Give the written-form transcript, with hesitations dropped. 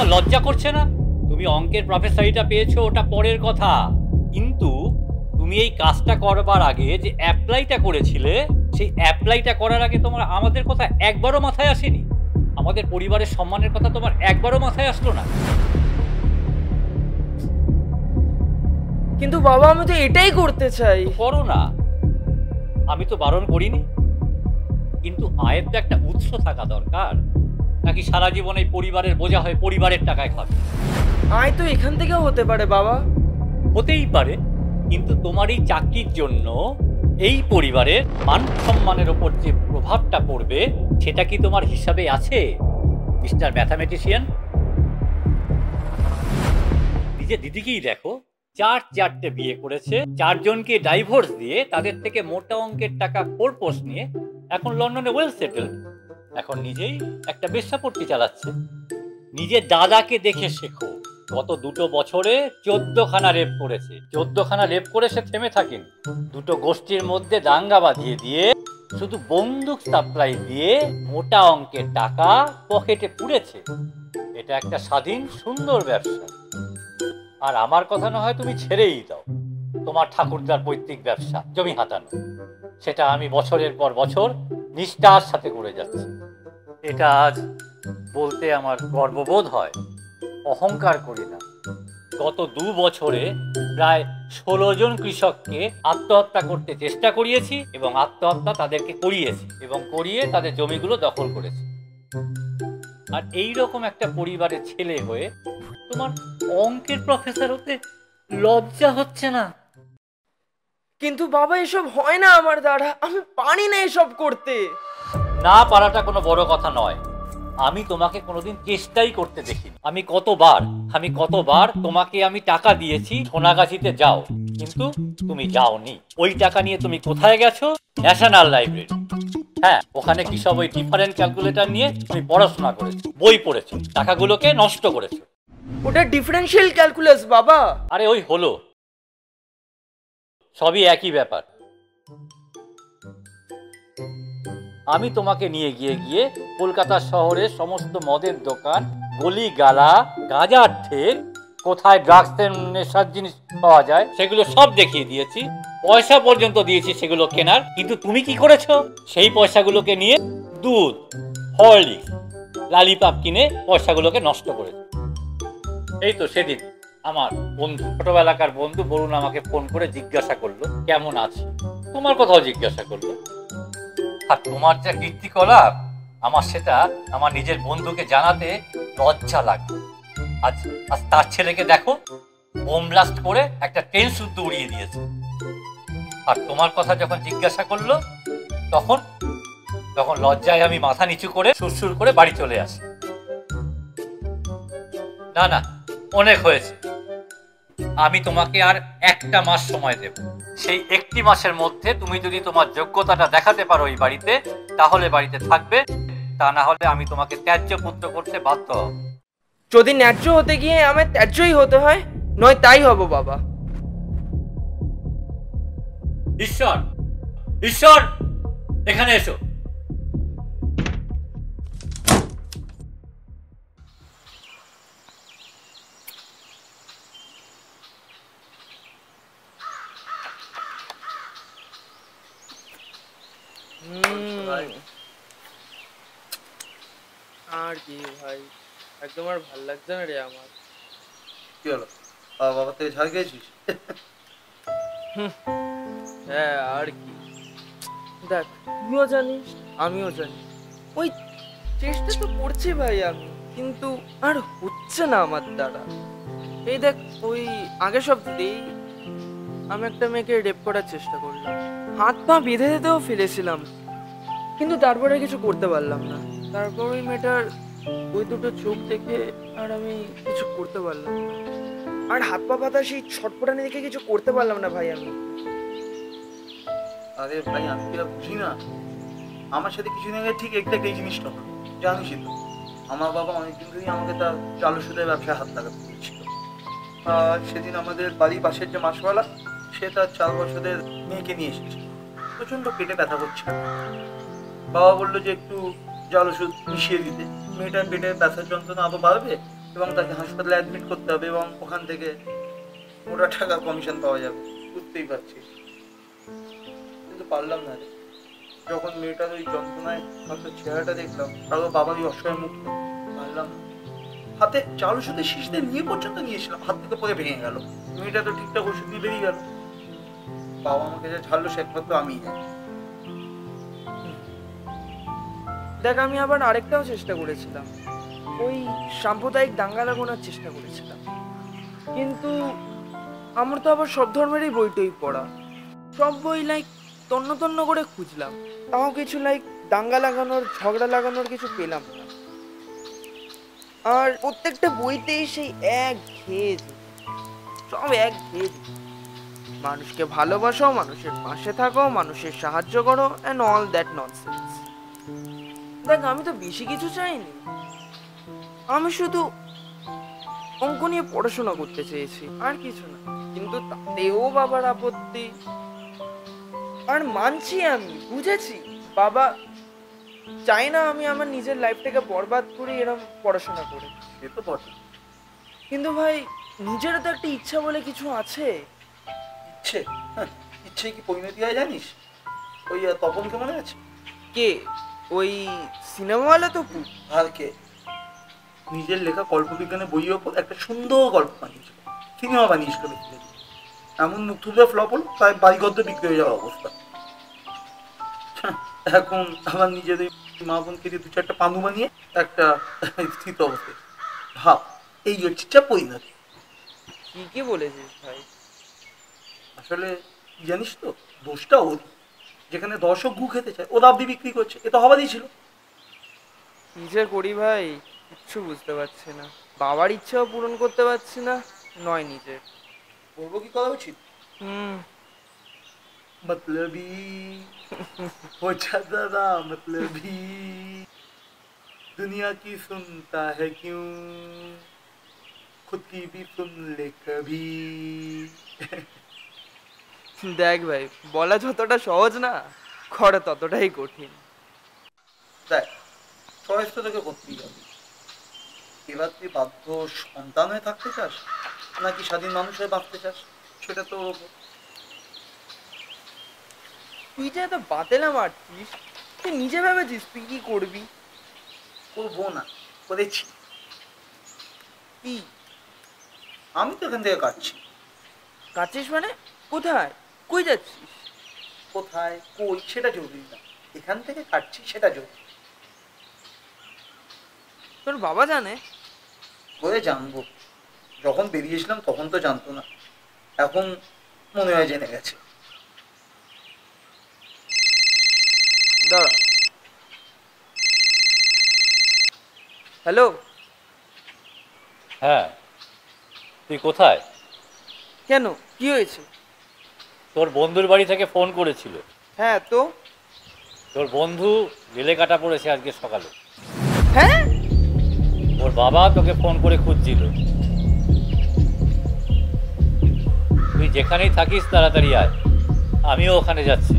তোমার লজ্জা করছে না? তুমি অঙ্কের প্রফেসরিটা পেয়েছো ওটা পরের কথা, কিন্তু তুমি এই কাজটা করবার আগে যে অ্যাপ্লাইটা করেছিলে, সেই অ্যাপ্লাইটা করার আগে তোমার আমাদের কথা একবারও মাথায় আসেনি? আমাদের পরিবারের সম্মানের কথা তোমার একবারও মাথায় আসলো না? কিন্তু বাবা আমি তো এটাই করতে চাই। করো না, আমি তো বারণ করিনি, কিন্তু আয়ের তো একটা উৎস থাকা দরকার। নাকি সারা জীবন এই পরিবারের বোঝা হয়ে পরিবারের টাকায় খাবে? আয় তো এখান থেকেও হতে পারে বাবা। হতেই পারে, কিন্তু তোমার এই চাকরির জন্য এই পরিবারের মান সম্মানের ওপর যে প্রভাবটা পড়বে সেটা কি তোমার হিসাবে আছে মিস্টার ম্যাথামেটিশিয়ান? নিজের দিদিকেই দেখো, 4 বিয়ে করেছে, 4জনকে ডাইভোর্স দিয়ে তাদের থেকে মোটা অঙ্কের টাকা কোর্পোস নিয়ে এখন লন্ডনে ওয়েল সেটেলড। এখন নিজেই একটা বেশ্যাপট্টি চালাচ্ছে। নিজের দাদাকে দেখে শেখো, গত 2 বছরে 14খানা রেপ করেছে। 14খানা রেপ করে সে থেমে থাকেন। 2 গোষ্ঠীর মধ্যে দাঙ্গা বাঁধিয়ে দিয়ে শুধু বন্দুক সাপ্লাই দিয়ে মোটা অঙ্কের টাকা পকেটে পুড়েছে। এটা একটা স্বাধীন সুন্দর ব্যবসা। আর আমার কথা না হয় তুমি ছেড়েই দাও তোমার ঠাকুরদার পৈতৃক ব্যবসা জমি হাতানো, সেটা আমি বছরের পর বছর নিষ্ঠার সাথে করে যাচ্ছি। এটা আজ বলতে আমার গর্ববোধ হয়, অহংকার করি না। গত 2 বছরে প্রায় 16 জন কৃষককে আত্মহত্যা করতে চেষ্টা করিয়েছি এবং আত্মহত্যা তাদেরকে করিয়েছি এবং করিয়ে তাদের জমিগুলো দখল করেছি। আর এই রকম একটা পরিবারের ছেলে হয়ে তোমার অঙ্কের প্রফেসর হতে লজ্জা হচ্ছে না? কিন্তু বাবা এসব হয় না আমার দ্বারা, আমি পারি না এসব করতে। না পারাটা কোনো বড় কথা নয়। আমি তোমাকে কোনোদিন চেষ্টাই করতে দেখিনি। আমি কতবার তোমাকে আমি টাকা দিয়েছি সোনাগাছিতে যাও, কিন্তু তুমি যাওনি। ওই টাকা নিয়ে তুমি কোথায় গেছো? National library. হ্যাঁ, ওখানে কি সব ওই ডিফারেন্ট ক্যালকুলেটর নিয়ে তুমি পড়াশোনা করেছো, বই পড়েছো, টাকাগুলোকে নষ্ট করেছো। ওটা ডিফারেন্সিয়াল ক্যালকুলাস বাবা। আরে ওই হলো, সবই একই ব্যাপার। আমি তোমাকে নিয়ে গিয়ে কলকাতা শহরের সমস্ত মদের দোকান, গলি গালা, গাঁজার ঠেক, কোথায় ড্রাগসের নেশার জিনিস পাওয়া যায় সেগুলো সব দেখিয়ে দিয়েছি। পয়সা পর্যন্ত দিয়েছি সেগুলো কেনার, কিন্তু তুমি কি করেছো? সেই পয়সাগুলোকে নিয়ে দুধ, হরলিক্স, লালিপাপ কিনে পয়সাগুলোকে নষ্ট করেছো। এই তো সেদিন আমার বন্ধু, ছোটবেলাকার বন্ধু বরুণ আমাকে ফোন করে জিজ্ঞাসা করলো কেমন আছি, তোমার কথাও জিজ্ঞাসা করলো। আর তোমার যা কীর্তিকলাপ, আমার সেটা আমার নিজের বন্ধুকে জানাতে লজ্জা লাগবে। আজ তার ছেলেকে দেখো, বোম ব্লাস্ট করে একটা ট্রেন শুদ্ধ উড়িয়ে দিয়েছে। আর তোমার কথা যখন জিজ্ঞাসা করলো তখন লজ্জায় আমি মাথা নিচু করে সুরসুর করে বাড়ি চলে আসি। না, অনেক হয়েছে। আমি তোমাকে আর 1টা মাস সময় দেব। সেই 1টি মাসের মধ্যে তুমি যদি তোমার যোগ্যতাটা দেখাতে পারো এই বাড়িতে, তাহলে বাড়িতে থাকবে, তা না হলে আমি তোমাকে ত্যায্য পুত্র করতে বাধ্য হব। যদি ন্যায্য হতে গিয়ে আমার ত্যায্যই হতে হয়, নয় তাই হব বাবা। ঈশ্বর, এখানে এসো। আর কি ভাই, একদম আর ভাল লাগছে না রে আমার। কি হলো, বাবা থেকে ঝাড় খেয়েছিস? হ্যাঁ আর কি, দেখ তুইও জানিস আমিও জানি, ওই চেষ্টা তো করছি ভাই আমি, কিন্তু আর হচ্ছে না আমার দ্বারা। এই দেখ, ওই আগের সপ্তাহেই আমি একটা মেয়েকে রেপ করার চেষ্টা করলাম, হাত পা বেঁধে দিতেও ফেলেছিলাম, কিন্তু তারপরে কিছু করতে পারলাম না। তারপর ওই মেয়েটার ওই 2টো চোখ দেখে আর আমি কিছু করতে পারলাম না, আর হাত পা পাতা সেই ছটপটানি দেখে কিছু করতে পারলাম না ভাই আমি। আরে ভাই, আমি কি বুঝি না? আমার সাথে কিছুদিন আগে ঠিক এক্সাক্ট এই জিনিসটা হলো, জানিসই তো। আমার বাবা অনেকদিন ধরেই আমাকে তার চালু সুদের ব্যবসায় হাত লাগাতে দিয়েছিল। আর সেদিন আমাদের বাড়ির পাশের যে মাসওয়ালা, সে তার 4 বছরের মেয়েকে নিয়ে এসেছে। প্রচণ্ড পেটে ব্যথা করছিল। বাবা বললো যে একটু জাল ওষুধ মিশিয়ে দিতে, মেয়েটার পেটে ব্যথার যন্ত্রণা আরো বাড়বে এবং তাকে হাসপাতালে অ্যাডমিট করতে হবে এবং ওখান থেকে মোটা টাকা কমিশন পাওয়া যাবে, বুঝতেই পারছিস। কিন্তু পারলাম না রে। যখন মেয়েটার ওই যন্ত্রণায় হয়তো চেহারাটা দেখলাম আর ওর বাবার ওই অসহায় মুখটা, পারলাম না। হাতে চাল ওষুধের শীষতে নিয়ে পর্যন্ত নিয়েছিলাম, হাত থেকে পরে ভেঙে গেল। মেয়েটা তো ঠিকঠাক ওষুধ নিয়ে বেরিয়ে গেল। বাবা আমাকে যা ঝাড়লো সে একমাত্র আমিই জানি। দেখ, আমি আবার আরেকটাও চেষ্টা করেছিলাম, ওই সাম্প্রদায়িক দাঙ্গা লাগানোর চেষ্টা করেছিলাম, কিন্তু আমার তো আবার সব ধর্মেরই বইটই পড়া, সব বই লাইক তন্ন তন্ন করে খুঁজলাম, তাও কিছু লাইক দাঙ্গা লাগানোর ঝগড়া লাগানোর কিছু পেলাম না। আর প্রত্যেকটা বইতেই সেই এক ঘেয়ে সব এক ঘেয়ে, মানুষকে ভালোবাসো, মানুষের পাশে থাকো, মানুষের সাহায্য করো অ্যান্ড অল দ্যাট ননসেন্স। দেখ, আমি তো বেশি কিছু চাইনি, আমি শুধু অঙ্ক নিয়ে পড়াশোনা করতে চেয়েছি, আর কিছু না। কিন্তু তাতেও বাবার আপত্তি। আর মানছি, আমি বুঝেছি বাবা চাই না আমি আমার নিজের লাইফটাকে বরবাদ করি এরকম পড়াশোনা করে। সে তো বটে। কিন্তু ভাই, নিজেরও তো একটা ইচ্ছা বলে কিছু আছে। ইচ্ছে? হ্যাঁ, ইচ্ছে কি পরিণতি হয় জানিস? ওই তপনকে মনে আছে? কে? ওই সিনেমাওয়ালা তো আর কে? নিজের লেখা কল্পবিজ্ঞানের বইয়ের ওপর একটা সুন্দর গল্প বানিয়েছিল, সিনেমা বানিয়েছিল বেশিরভাগ। এমন মুখ থুবড়ে ফ্লপ হলো, প্রায় বাড়িগদ্দ বিক্রি হয়ে যাওয়ার অবস্থা। এখন আমার নিজের মা বোনকে দিয়ে 2-4টা পানু বানিয়ে একটা স্থিত অবস্থায়। ভাব, এই হচ্ছে পরিণতি। কি বলেছিস ভাই? আসলে জানিস তো, দোষটা ওর। যেখানে দর্শক গু খেতে চায় ও দাবদি বিক্রি করছে, এ তো হবারই ছিল। কি যে করি ভাই, কিচ্ছু বুঝতে পারছি না। বাবার ইচ্ছাও পূরণ করতে পারছি না, নয় নিজের। করবো কি করা উচিত? मतलबी हो जाता ना मतलबी, दुनिया की सुनता है क्यों, खुद की भी सुन ले कभी। দেখ ভাই, বলা যতটা সহজ না, করা ততটাই কঠিন। দেখ, চয়েস তো তোকে করতেই হবে। এবার তুই বাধ্য সন্তান হয়ে থাকতে চাস নাকি স্বাধীন মানুষ হয়ে বাঁচতে চাস, সেটা তো তুই যে এত বাতেলা মারছিস, তুই নিজে ভেবেছিস তুই কি করবি? করবো না, করেছি। কি আমি তো এখান থেকে কাটছি। কাটছিস মানে? কোথায়? কই যাচ্ছিস? কোথায় কই সেটা জরুরি না, এখান থেকে কাটছি সেটা জরুরি। তোর বাবা জানে? করে জানবো। যখন বেরিয়েছিলাম তখন তো জানতো না, এখন মনে হয় জেনে গেছে। দাঁড়া। হ্যালো। হ্যাঁ, তুই কোথায়? কেন, কি হয়েছে? তোর বন্ধুর বাড়ি থেকে ফোন করেছিল। হ্যাঁ তো? তোর বন্ধু রেলে কাটা পড়েছে আজকে সকালে। হ্যাঁ? ওর বাবা তোকে ফোন করে খুঁজছিল। তুই যেখানেই থাকিস তাড়াতাড়ি আয়, আমিও ওখানে যাচ্ছি।